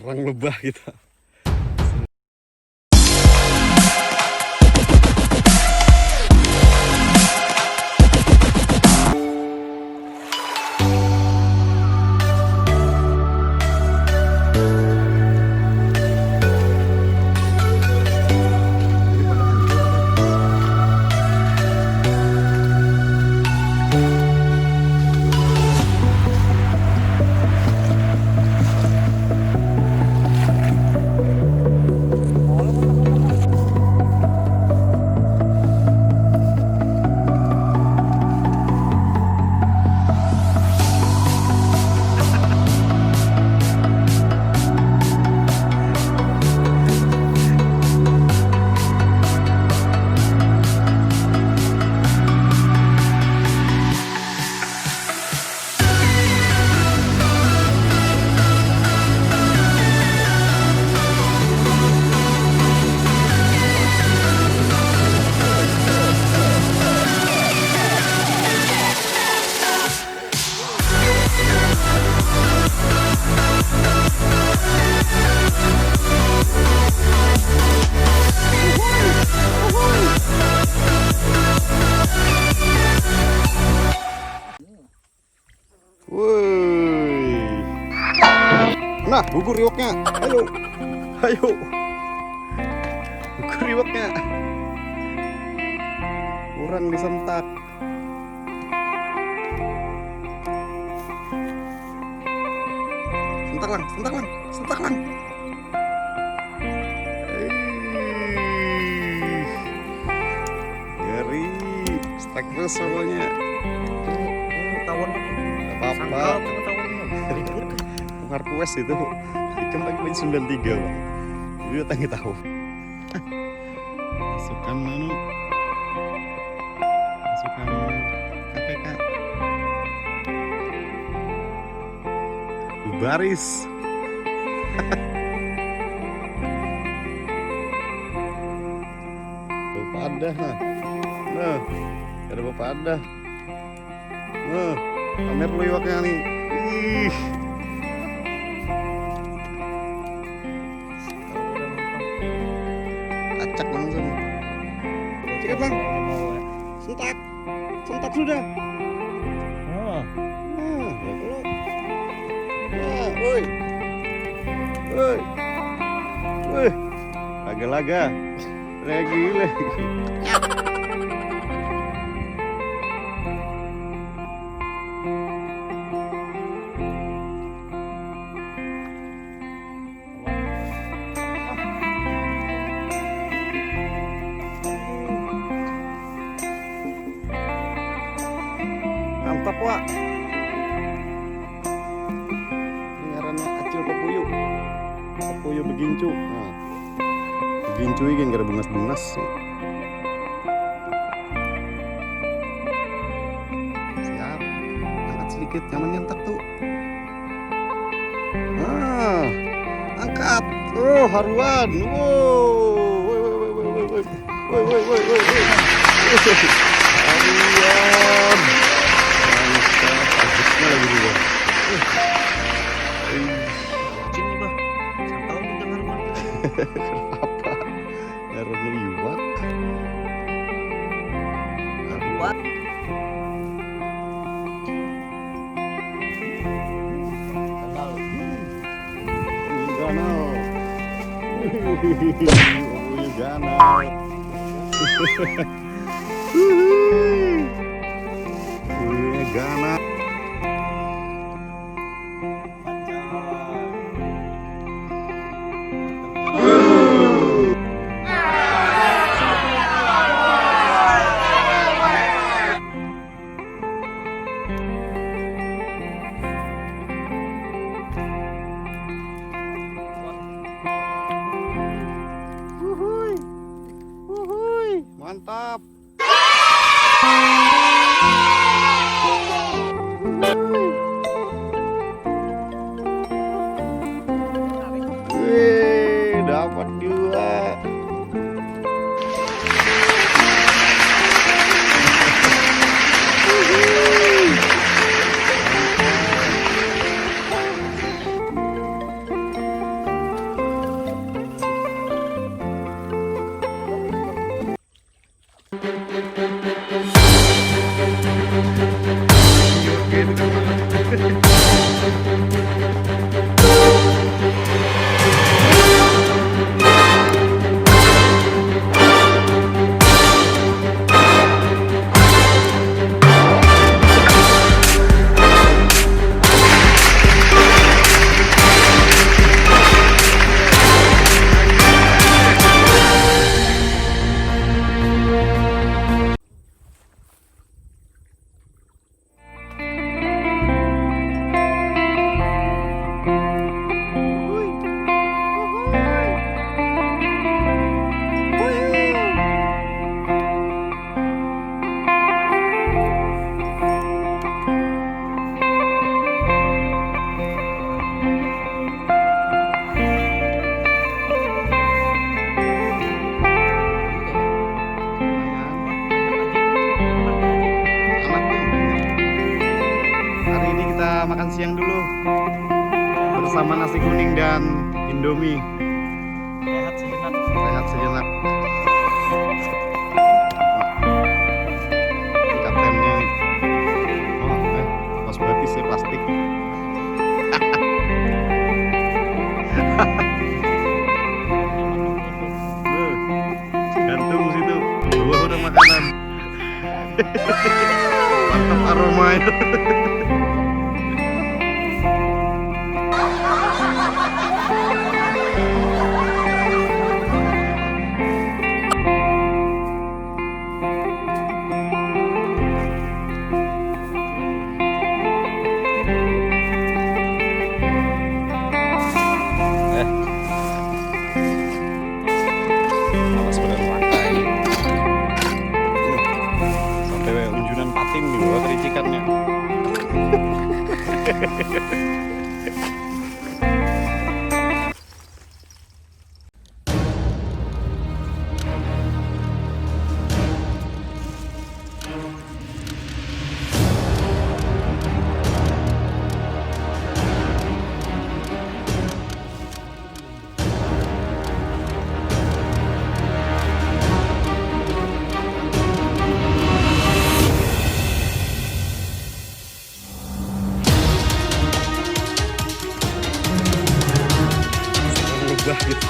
serang lebah kita. Nah, gugur riwaknya. Ayo. Ayo. Gugur riwaknya. Kurang disentak. Sentak lang, sentak lang, sentak lang. Ngeri. Strike terus pokoknya. Tawon apa-apa. Request itu ikan lagi 93 bang, dia tangi tahu. Masukkan masukkan KPK baris. Bapak ada, nah ada bapak ada, nah pamer lu iwaknya nih. Acak langsung. Sikat bang. Sentak. Sentak sudah. Nah, kalau. Nah, woi. Woi. Woi. Laga-laga. Lagi. Mantap wak. Ini ngarannya acil pepuyu begincu. Nah, begincu ini kan gak ada bungas-bungas sih. Siap, angkat sedikit, jangan nyentak tuh. Nah, angkat. Oh, haruan. Woi. Haruan. Lagi juga. Cing bah. Santau kita ngaruan. Apa? Ngaruannya iwak. Ngaruan. Ganal. Oh, ganal. Ganal. Mantap. Wih, dapat dua. Hari ini kita makan siang dulu bersama nasi kuning dan Indomie. Sehat sejenak. Sehat sejenak. Kaptennya, pas batis ya plastik. Gantung situ, bawa udah makanan. Mantap aromanya. Awas bener makai. Sampai unjunan patim di bawah kericikannya. Lebah gitu.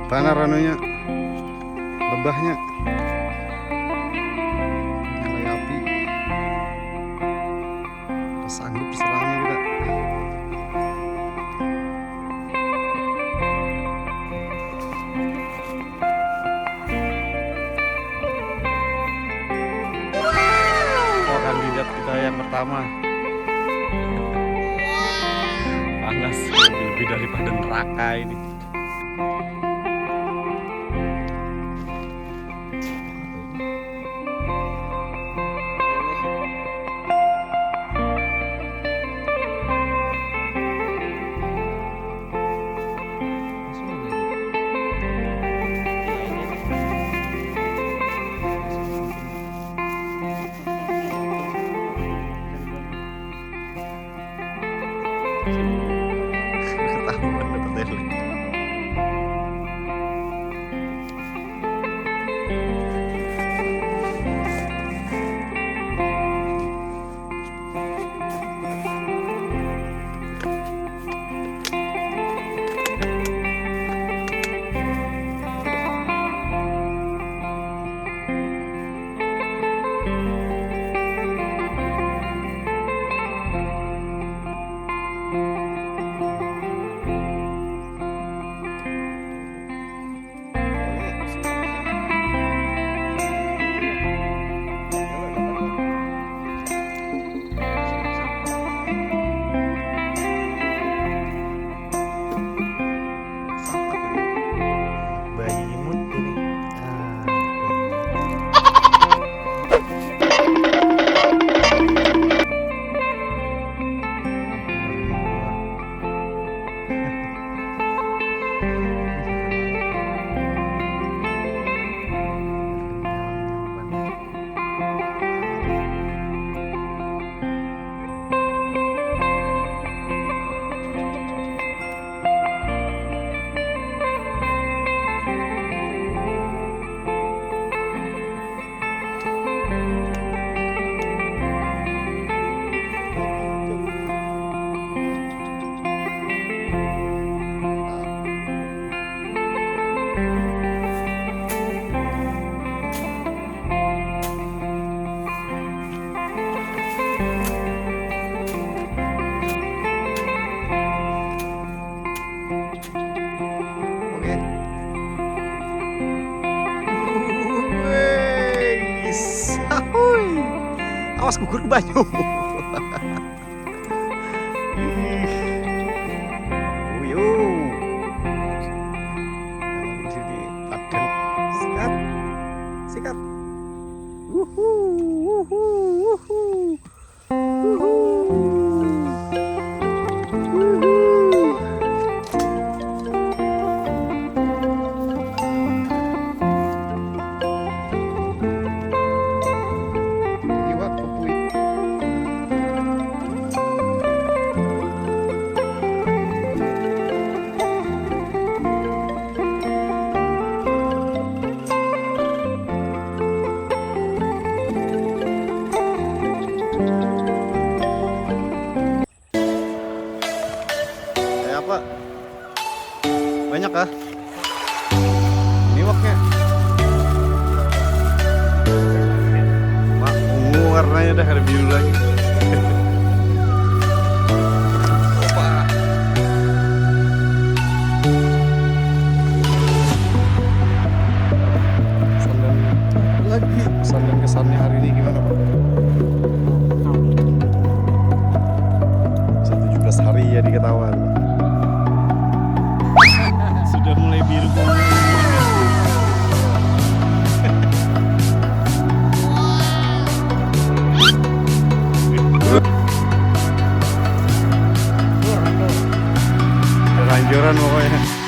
Panas anunya, lebahnya nyala api. Pas sanggup serangnya kita. Oh, kandidat kita yang pertama. Panas lebih daripada neraka ini. Ketahuan dapat tele. Awas gugur ke banyu. Uyuh. Jadi padan. Sikat. Sikat. Wuhu, wuhu, wuhu. Wuhu. Apa? Banyak kah? Niwaknya. Pak, ungu warnanya dah, ada biru lagi. Opa. Pesan dan kesannya hari ini gimana, Pak? 17 hari ya di Ketawa. Sudah mulai biru kuning. Kelanjuran pokoknya.